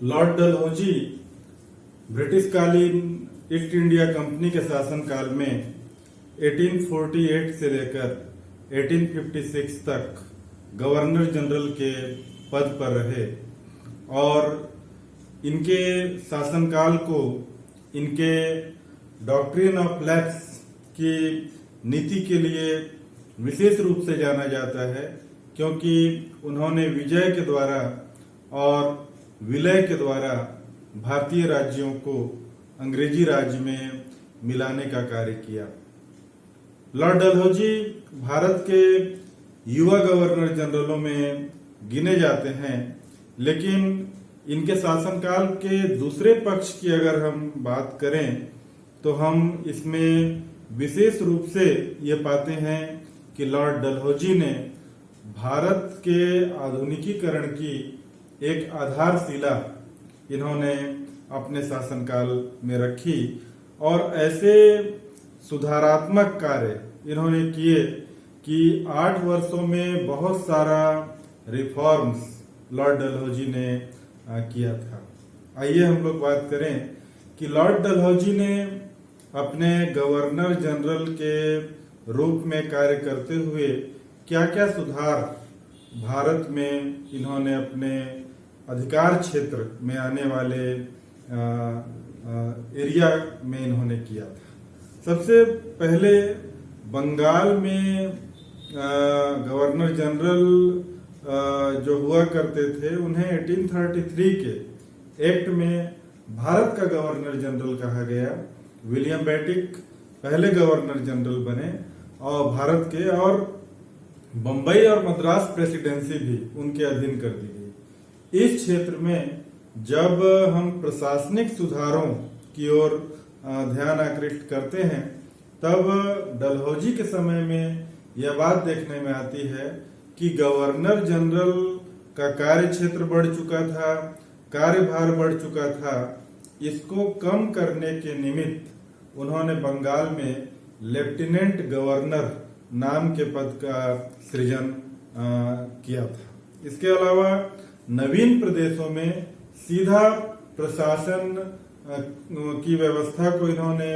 Lord Dalhousie British कालीन east India company के शासनकाल में 1848 से लेकर 1856 तक गवर्नर जनरल के पद पर रहे और इनके शासनकाल को इनके डॉक्ट्रिन ऑफ लैप्स की नीति के लिए विशेष रूप से जाना जाता है, क्योंकि उन्होंने विजय के द्वारा और विलय के द्वारा भारतीय राज्यों को अंग्रेजी राज्य में मिलाने का कार्य किया। लॉर्ड डलहौजी भारत के युवा गवर्नर जनरलों में गिने जाते हैं, लेकिन इनके शासनकाल के दूसरे पक्ष की अगर हम बात करें तो हम इसमें विशेष रूप से ये पाते हैं कि लॉर्ड डलहौजी ने भारत के आधुनिकीकरण की एक आधारशिला इन्होंने अपने शासनकाल में रखी और ऐसे सुधारात्मक कार्य इन्होंने किए कि 8 वर्षों में बहुत सारा रिफॉर्म्स लॉर्ड डलहौजी ने किया था। आइए हम लोग बात करें कि लॉर्ड डलहौजी ने अपने गवर्नर जनरल के रूप में कार्य करते हुए क्या क्या सुधार भारत में इन्होंने अपने अधिकार क्षेत्र में आने वाले एरिया में इन्होंने किया था। सबसे पहले बंगाल में गवर्नर जनरल जो हुआ करते थे उन्हें 1833 के एक्ट में भारत का गवर्नर जनरल कहा गया। विलियम बेटिक पहले गवर्नर जनरल बने और भारत के, और बंबई और मद्रास प्रेसिडेंसी भी उनके अधीन कर दी गई। इस क्षेत्र में जब हम प्रशासनिक सुधारों की ओर ध्यान आकृष्ट करते हैं तब डलहौजी के समय में यह बात देखने में आती है कि गवर्नर जनरल का कार्य क्षेत्र बढ़ चुका था, कार्यभार बढ़ चुका था। इसको कम करने के निमित्त उन्होंने बंगाल में लेफ्टिनेंट गवर्नर नाम के पद का सृजन किया था। इसके अलावा नवीन प्रदेशों में सीधा प्रशासन की व्यवस्था को इन्होंने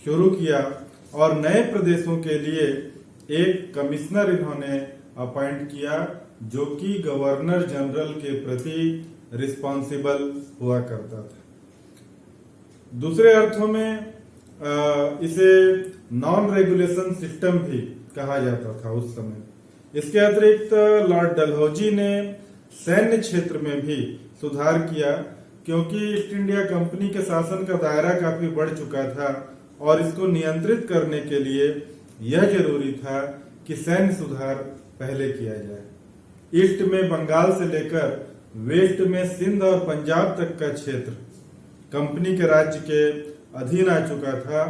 शुरू किया और नए प्रदेशों के लिए एक कमिश्नर इन्होंने अपॉइंट किया जो कि गवर्नर जनरल के प्रति रिस्पॉन्सिबल हुआ करता था। दूसरे अर्थों में इसे नॉन रेगुलेशन सिस्टम भी कहा जाता था उस समय। इसके अतिरिक्त लॉर्ड डलहौजी ने सैन्य क्षेत्र में भी सुधार किया, क्योंकि ईस्ट इंडिया कंपनी के शासन का दायरा काफी बढ़ चुका था और इसको नियंत्रित करने के लिए यह जरूरी था कि सैन्य सुधार पहले किया जाए। ईस्ट में बंगाल से लेकर वेस्ट में सिंध और पंजाब तक का क्षेत्र कंपनी के राज्य के अधीन आ चुका था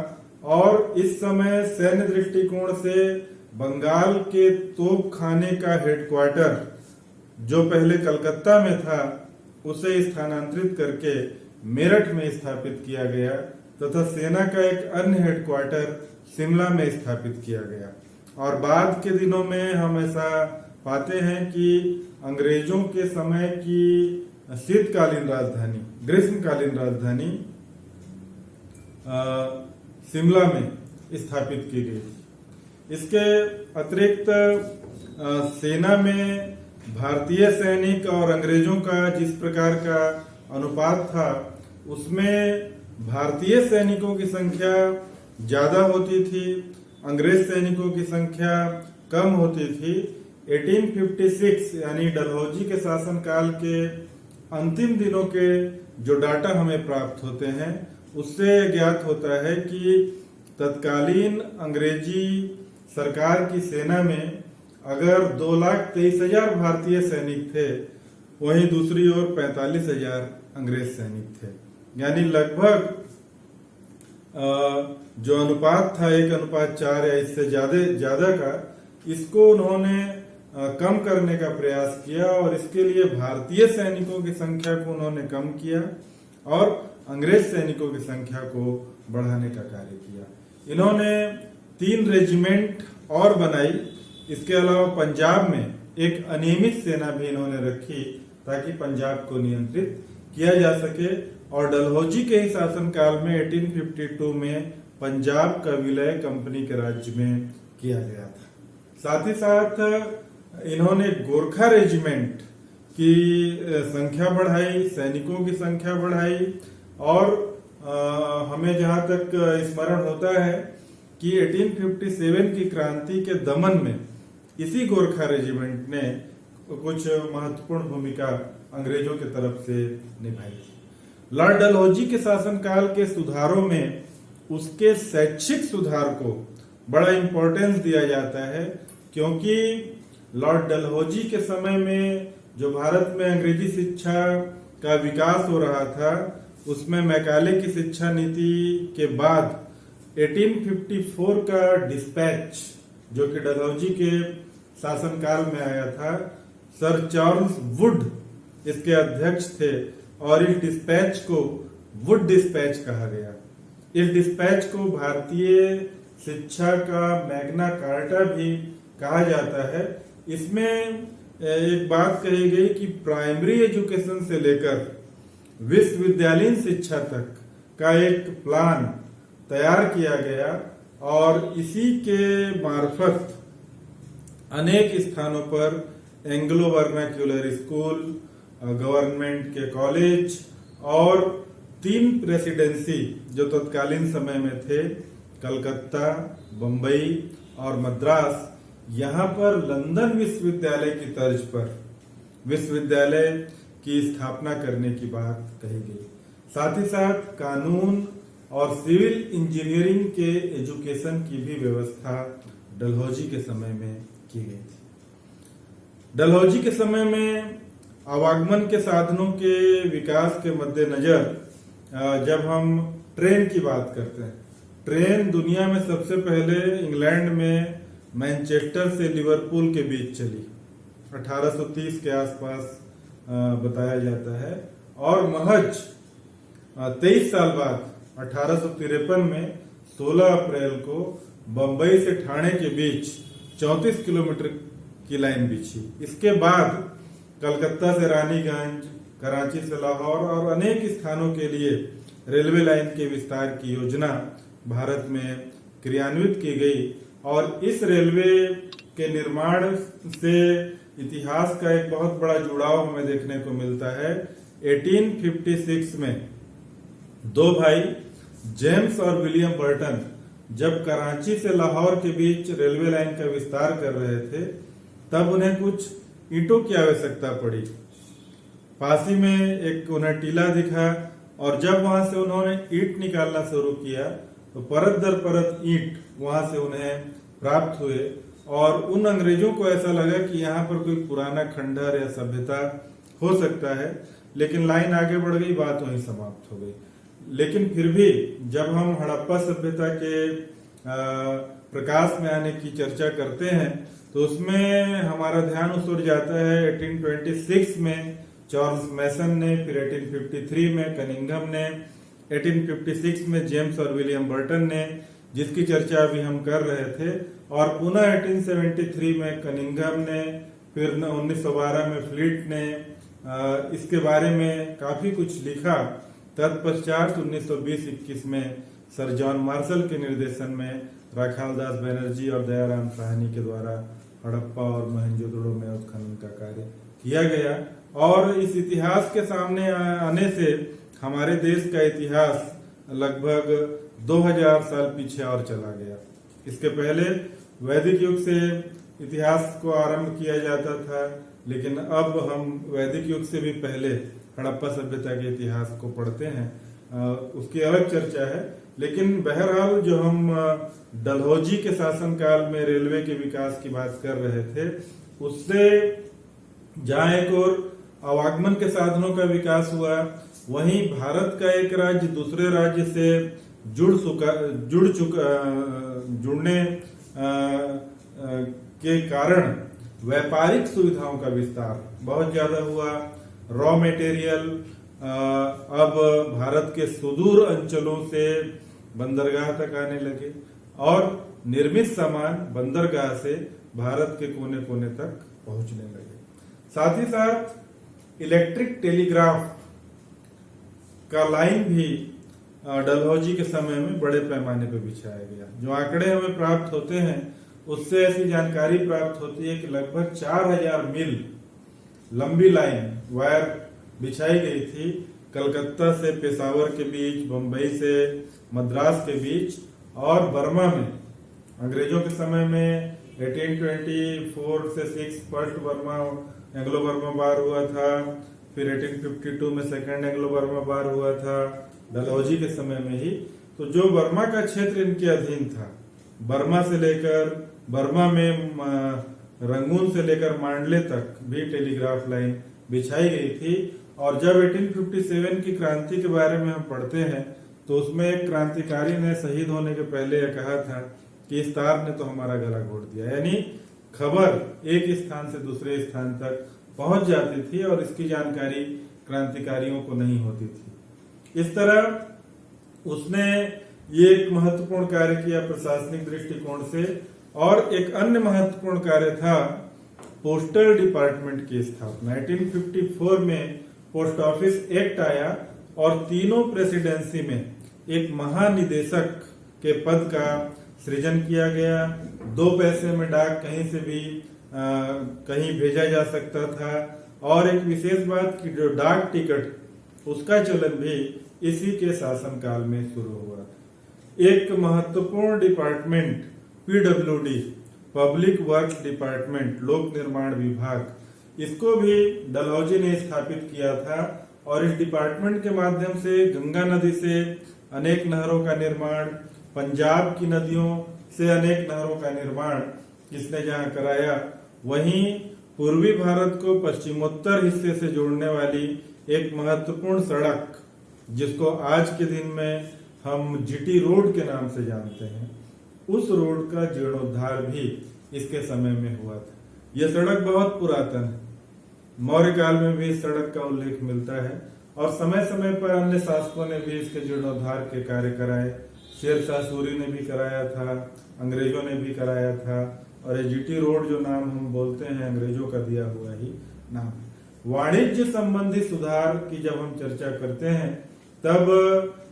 और इस समय सैन्य दृष्टिकोण से बंगाल के तोप खाने का हेडक्वार्टर जो पहले कलकत्ता में था उसे स्थानांतरित करके मेरठ में स्थापित किया गया तथा सेना का एक अन्य हेडक्वार्टर शिमला में स्थापित किया गया। और बाद के दिनों में हम ऐसा पाते हैं कि अंग्रेजों के समय की शीतकालीन राजधानी, ग्रीष्मकालीन राजधानी शिमला में स्थापित की गई। इसके अतिरिक्त सेना में भारतीय सैनिक और अंग्रेजों का जिस प्रकार का अनुपात था उसमें भारतीय सैनिकों की संख्या ज्यादा होती थी, अंग्रेज सैनिकों की संख्या कम होती थी। 1856 यानी डलहौजी के शासनकाल के अंतिम दिनों के जो डाटा हमें प्राप्त होते हैं उससे ज्ञात होता है कि तत्कालीन अंग्रेजी सरकार की सेना में अगर 2,23,000 भारतीय सैनिक थे, वहीं दूसरी ओर 45,000 अंग्रेज सैनिक थे। यानी लगभग जो अनुपात था 1:4 या इससे ज्यादा का, इसको उन्होंने कम करने का प्रयास किया और इसके लिए भारतीय सैनिकों की संख्या को उन्होंने कम किया और अंग्रेज सैनिकों की संख्या को बढ़ाने का कार्य किया। इन्होंने 3 रेजिमेंट और बनाई। इसके अलावा पंजाब में एक अनियमित सेना भी इन्होंने रखी ताकि पंजाब को नियंत्रित किया जा सके। और डलहौजी के ही शासनकाल में 1852 में पंजाब का विलय कंपनी के राज्य में किया गया था। साथ ही साथ इन्होंने गोरखा रेजिमेंट की संख्या बढ़ाई, सैनिकों की संख्या बढ़ाई और हमें जहां तक स्मरण होता है कि 1857 की क्रांति के दमन में इसी गोरखा रेजिमेंट ने कुछ महत्वपूर्ण भूमिका अंग्रेजों की तरफ से निभाई थी। लॉर्ड डलहौजी के शासनकाल के सुधारों में उसके शैक्षिक सुधार को बड़ा इंपॉर्टेंस दिया जाता है, क्योंकि लॉर्ड डलहौजी के समय में जो भारत में अंग्रेजी शिक्षा का विकास हो रहा था, उसमें मैकाले की शिक्षा नीति के बाद 1854 का डिस्पैच जो कि डलहौजी के शासनकाल में आया था, सर चार्ल्स वुड इसके अध्यक्ष थे और इस डिस्पैच को वुड डिस्पैच कहा गया। इस डिस्पैच को भारतीय शिक्षा का मैग्ना कार्टा भी कहा जाता है। इसमें एक बात कही गई कि प्राइमरी एजुकेशन से लेकर विश्वविद्यालयीन शिक्षा तक का एक प्लान तैयार किया गया और इसी के मार्फत अनेक स्थानों पर एंग्लो वर्नाक्यूलर स्कूल, गवर्नमेंट के कॉलेज और 3 प्रेसिडेंसी जो तत्कालीन समय में थे, कलकत्ता, बंबई और मद्रास, यहाँ पर लंदन विश्वविद्यालय की तर्ज पर विश्वविद्यालय की स्थापना करने की बात कही गई। साथ ही साथ कानून और सिविल इंजीनियरिंग के एजुकेशन की भी व्यवस्था डलहौजी के समय में की गई थी। डलहौजी के समय में आवागमन के साधनों के विकास के मद्देनजर जब हम ट्रेन की बात करते हैं, ट्रेन दुनिया में सबसे पहले इंग्लैंड में मैनचेस्टर से लिवरपूल के बीच चली 1830 के आसपास बताया जाता है और महज 23 साल बाद 1853 में 16 अप्रैल को बंबई से ठाणे के बीच 34 किलोमीटर की लाइन बिछी। इसके बाद कलकत्ता से रानीगंज, कराची से लाहौर और अनेक स्थानों के लिए रेलवे लाइन के विस्तार की योजना भारत में क्रियान्वित की गई और इस रेलवे के निर्माण से इतिहास का एक बहुत बड़ा जुड़ाव हमें देखने को मिलता है। 1856 में 2 भाई जेम्स और विलियम बर्टन जब कराची से लाहौर के बीच रेलवे लाइन का विस्तार कर रहे थे, तब उन्हें कुछ ईंटों की आवश्यकता पड़ी। पास ही में एक उन्हें टीला दिखा और जब वहां से उन्होंने ईंट निकालना शुरू किया तो परत दर परत ईंट वहां से उन्हें प्राप्त हुए और उन अंग्रेजों को ऐसा लगा कि यहाँ पर कोई पुराना खंडहर या सभ्यता हो सकता है, लेकिन लाइन आगे बढ़ गई, बात वहीं समाप्त हो गई। लेकिन फिर भी जब हम हड़प्पा सभ्यता के प्रकाश में आने की चर्चा करते हैं तो उसमें हमारा ध्यान उस ओर जाता है। 1826 में चार्ल्स मैसन ने, फिर 1853 में कनिंघम ने, 1856 में जेम्स और विलियम बर्टन ने, जिसकी चर्चा अभी हम कर रहे थे, और पुनः 1873 में कनिंघम ने, फिर 1912 में फ्लीट ने इसके बारे में काफी कुछ लिखा। तत्पश्चात 1920-21 में सर जॉन मार्शल के निर्देशन में राखाल दास बनर्जी और दयाराम साहनी के द्वारा हड़प्पा और मोहनजोदड़ो में उत्खनन का कार्य किया गया और इस इतिहास के सामने आने से हमारे देश का इतिहास लगभग 2000 साल पीछे और चला गया। इसके पहले वैदिक युग से इतिहास को आरंभ किया जाता था, लेकिन अब हम वैदिक युग से भी पहले हड़प्पा सभ्यता के इतिहास को पढ़ते हैं, उसकी अलग चर्चा है। लेकिन बहरहाल जो हम डलहौजी के शासनकाल में रेलवे के विकास की बात कर रहे थे, उससे जहां एक और आवागमन के साधनों का विकास हुआ, वहीं भारत का एक राज्य दूसरे राज्य से जुड़ने के कारण व्यापारिक सुविधाओं का विस्तार बहुत ज्यादा हुआ। रॉ मटेरियल अब भारत के सुदूर अंचलों से बंदरगाह तक आने लगे और निर्मित सामान बंदरगाह से भारत के कोने कोने तक पहुंचने लगे। साथ ही साथ इलेक्ट्रिक टेलीग्राफ का लाइन भी डलहौजी के समय में बड़े पैमाने पर बिछाया गया। जो आंकड़े हमें प्राप्त होते हैं उससे ऐसी जानकारी प्राप्त होती है कि लगभग 4000 मील लंबी लाइन वायर बिछाई गई थी, कलकत्ता से पेशावर के बीच, बंबई से मद्रास के बीच और बर्मा में। अंग्रेजों के समय में 1824 से 6 फर्स्ट बर्मा एंग्लो बर्मा वार हुआ था, फिर 1852 में सेकंड एंग्लो बर्मा वार हुआ था, डलहौजी के समय में ही। तो जो बर्मा का क्षेत्र इनके अधीन था, बर्मा से लेकर बर्मा में रंगून से लेकर मांडले तक भी टेलीग्राफ लाइन बिछाई गई थी। और जब 1857 की क्रांति के बारे में हम पढ़ते हैं तो उसमें एक क्रांतिकारी ने शहीद होने के पहले यह कहा था कि इस तार ने तो हमारा गला घोट दिया, यानी खबर एक स्थान से दूसरे स्थान तक पहुंच जाती थी और इसकी जानकारी क्रांतिकारियों को नहीं होती थी। इस तरह उसने ये एक महत्वपूर्ण कार्य किया प्रशासनिक दृष्टिकोण से। और एक अन्य महत्वपूर्ण कार्य था पोस्टल डिपार्टमेंट की स्थापना। 1854 में पोस्ट ऑफिस एक्ट आया और तीनों प्रेसिडेंसी में एक महानिदेशक के पद का सृजन किया गया। 2 पैसे में डाक कहीं से भी कहीं भेजा जा सकता था। और एक विशेष बात कि जो डाक टिकट उसका चलन भी इसी के शासनकाल में शुरू हुआ। एक महत्वपूर्ण department PWD, public works department, लोक निर्माण विभाग, इसको भी डलहौजी ने स्थापित किया था। और इस डिपार्टमेंट के माध्यम से गंगा नदी से अनेक नहरों का निर्माण, पंजाब की नदियों से अनेक नहरों का निर्माण इसने जहां कराया, वहीं पूर्वी भारत को पश्चिमोत्तर हिस्से से जोड़ने वाली एक महत्वपूर्ण सड़क, जिसको आज के दिन में हम GT रोड के नाम से जानते हैं, उस रोड का जीर्णोद्धार भी इसके समय में हुआ था। यह सड़क बहुत पुरातन है, मौर्य काल में भी इस सड़क का उल्लेख मिलता है और समय समय पर अन्य शासकों ने भी इसके जीर्णोद्धार के कार्य कराए। शेरशाह सूरी ने भी कराया था, अंग्रेजों ने भी कराया था। और ये GT रोड जो नाम हम बोलते हैं अंग्रेजों का दिया हुआ ही नाम है। वाणिज्य संबंधी सुधार की जब हम चर्चा करते हैं तब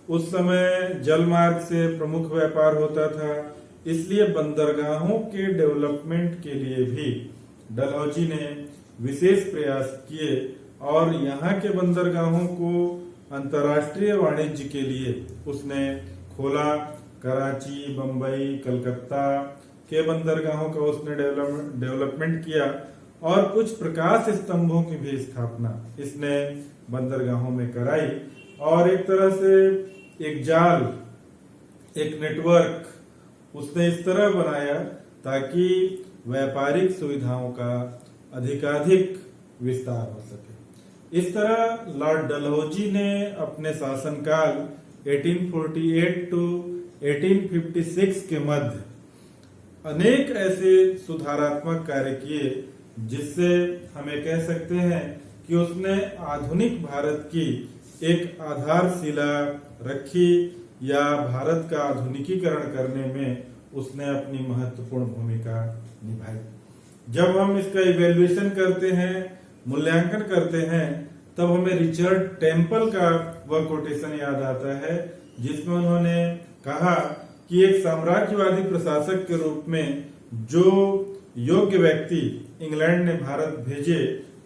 उस समय जल मार्ग से प्रमुख व्यापार होता था, इसलिए बंदरगाहों के डेवलपमेंट के लिए भी डलहौजी ने विशेष प्रयास किए और यहाँ के बंदरगाहों को अंतर्राष्ट्रीय वाणिज्य के लिए उसने खोला। कराची, बंबई, कलकत्ता के बंदरगाहों का उसने डेवलपमेंट किया और कुछ प्रकाश स्तंभों की भी स्थापना इसने बंदरगाहों में कराई। और एक तरह से एक जाल, एक नेटवर्क उसने इस तरह बनाया ताकि व्यापारिक सुविधाओं का अधिकाधिक विस्तार हो सके। इस तरह लॉर्ड डलहौजी ने अपने शासनकाल 1848 टू 1856 के मध्य अनेक ऐसे सुधारात्मक कार्य किए जिससे हमें कह सकते हैं कि उसने आधुनिक भारत की एक आधारशिला रखी या भारत का आधुनिकीकरण करने में उसने अपनी महत्वपूर्ण भूमिका निभाई। जब हम इसका इवेल्युएशन करते हैं, मूल्यांकन करते हैं, तब हमें रिचर्ड टेम्पल का वह कोटेशन याद आता है जिसमें उन्होंने कहा कि एक साम्राज्यवादी प्रशासक के रूप में जो योग्य व्यक्ति इंग्लैंड ने भारत भेजे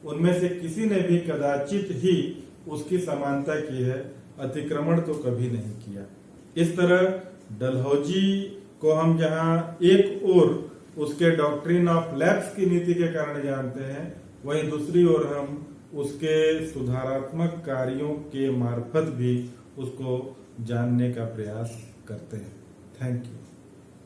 उनमें से किसी ने भी कदाचित ही उसकी समानता की है, अतिक्रमण तो कभी नहीं किया। इस तरह डलहौजी को हम जहां एक ओर उसके डॉक्ट्रिन ऑफ लैप्स की नीति के कारण जानते हैं, वहीं दूसरी ओर हम उसके सुधारात्मक कार्यों के मार्फत भी उसको जानने का प्रयास करते हैं। Thank you.